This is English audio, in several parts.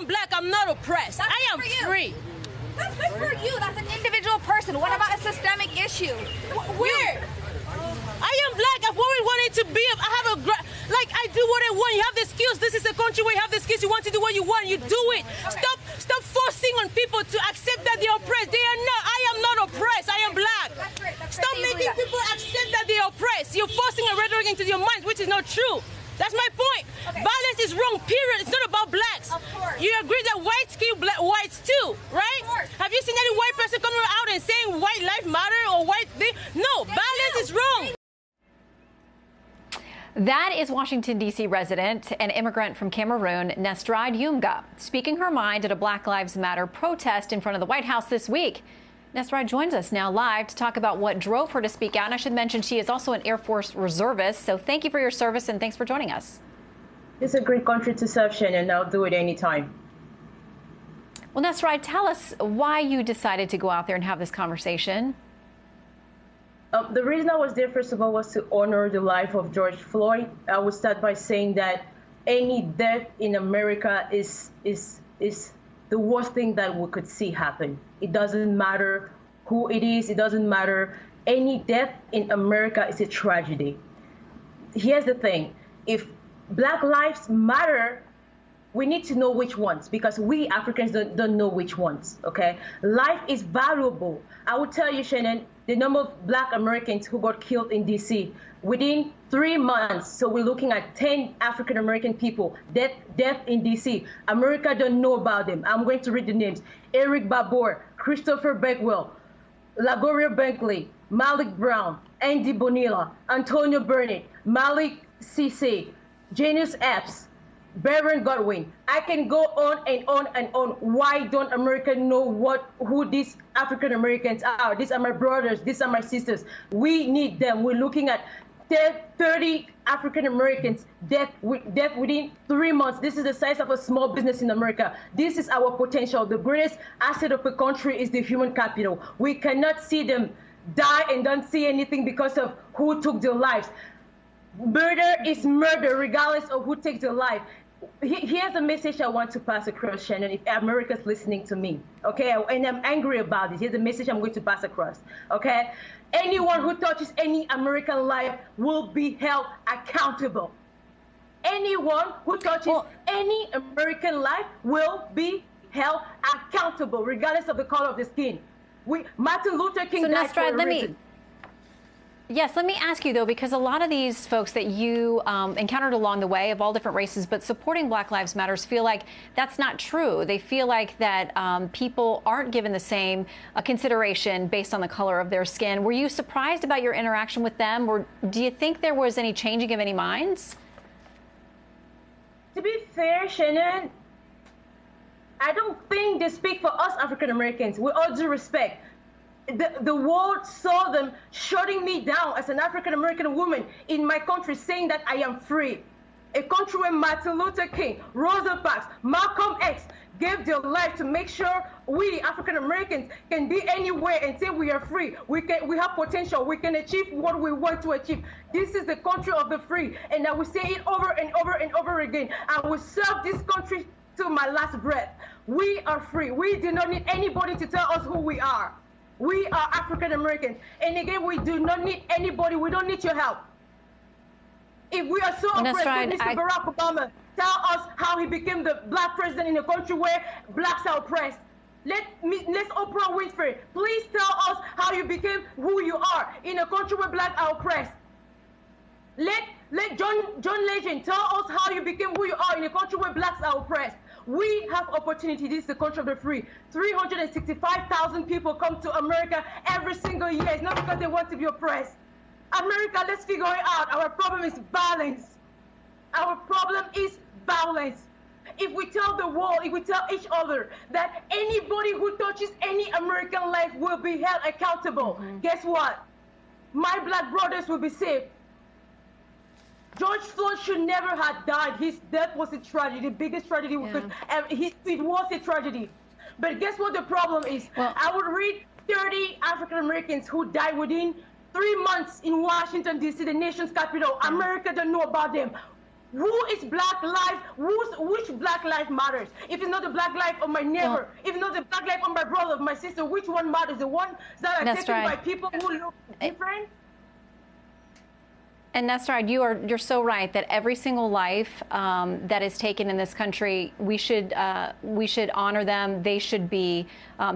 am black, I'm not oppressed. I am free. That's good for you. That's an individual person. What about a systemic issue? Where? I am black. I've always wanted to be. I have like I do what I want. You have the skills. This is a country where you have the skills. You want to do what you want. You do it. Okay. Stop forcing on people to accept that they're oppressed. They are not. I am not oppressed. I am black. That's great. Stop making people accept that they're oppressed. You're forcing a rhetoric into your minds, which is not true. That's my point. Okay. Violence is wrong, period. It's not about blacks. Of course. You agree that whites kill whites too, right? Of course. Have you seen any white person coming out and saying white life matter or white thing? No, violence is wrong. That is Washington, D.C. resident and immigrant from Cameroon, Nestride Yumga, speaking her mind at a Black Lives Matter protest in front of the White House this week. Nestride joins us now live to talk about what drove her to speak out. And I should mention she is also an Air Force reservist. So thank you for your service and thanks for joining us. It's a great country to serve, Shannon. I'll do it anytime. Well, Nestride, tell us why you decided to go out there and have this conversation. The reason I was there, first of all, was to honor the life of George Floyd. I would start by saying that any death in America is the worst thing that we could see happen. It doesn't matter who it is. It doesn't matter. Any death in America is a tragedy. Here's the thing. If Black lives matter, we need to know which ones, because we Africans don't know which ones, okay? Life is valuable. I will tell you, Shannon, the number of Black Americans who got killed in D.C. within 3 months, so we're looking at 10 African American people, death in D.C. America don't know about them. I'm going to read the names. Eric Babor, Christopher Beckwell, Lagoria Bentley, Malik Brown, Andy Bonilla, Antonio Burnett, Malik Cisse, Janus Epps, Baron Godwin. I can go on and on and on. Why don't America know who these African Americans are? These are my brothers. These are my sisters. We need them. We're looking at 30 African Americans death within 3 months. This is the size of a small business in America. This is our potential. The greatest asset of a country is the human capital. We cannot see them die and don't see anything because of who took their lives. Murder is murder, regardless of who takes their life. Here's a message I want to pass across, Shannon, if America's listening to me, okay? And I'm angry about this. Here's a message I'm going to pass across, okay? Anyone who touches any American life will be held accountable. Anyone who touches any American life will be held accountable, regardless of the color of the skin. Martin Luther King died for a reason. Yes, let me ask you, though, because a lot of these folks that you encountered along the way of all different races, but supporting Black Lives Matters, feel like that's not true. They feel like that people aren't given the same consideration based on the color of their skin. Were you surprised about your interaction with them, or do you think there was any changing of any minds? To be fair, Shannon, I don't think they speak for us African Americans, with all due respect. The world saw them shutting me down as an African-American woman in my country, saying that I am free. A country where Martin Luther King, Rosa Parks, Malcolm X gave their life to make sure we African-Americans can be anywhere and say we are free. We have potential. We can achieve what we want to achieve. This is the country of the free. And I will say it over and over and over again. I will serve this country to my last breath. We are free. We do not need anybody to tell us who we are. We are African Americans. And again, we do not need anybody. We don't need your help. If we are so oppressed, Mr. Barack Obama tell us how he became the Black president in a country where Blacks are oppressed. Let's Oprah Winfrey, please tell us how you became who you are in a country where Blacks are oppressed. Let John Legend tell us how you became who you are in a country where Blacks are oppressed. We have opportunity. This is the country of the free. 365,000 people come to America every single year. It's not because they want to be oppressed. America, let's figure it out. Our problem is violence. Our problem is violence. If we tell the world, if we tell each other that anybody who touches any American life will be held accountable, guess what? My Black brothers will be saved. George Floyd should never have died. His death was a tragedy, the biggest tragedy we could ever. It was a tragedy. But guess what the problem is? Well, I would read 30 African Americans who died within 3 months in Washington, D.C., the nation's capital. America don't know about them. Who is black life? Which black life matters? If it's not the black life of my neighbor, if it's not the black life of my brother, of my sister, which one matters? The one that are taken by people who look different? And Nestride, you're so right that every single life that is taken in this country, we should honor them. They should be,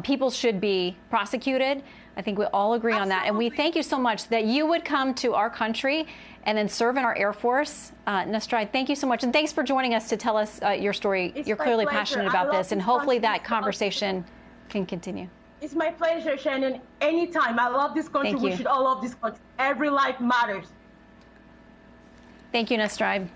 people should be prosecuted. I think we all agree on that. And we thank you so much that you would come to our country and then serve in our Air Force. Nestride, thank you so much. And thanks for joining us to tell us your story. You're clearly passionate about this, and hopefully that conversation can continue. It's my pleasure, Shannon. Anytime. I love this country. We should all love this country. Every life matters. Thank you, Nestride.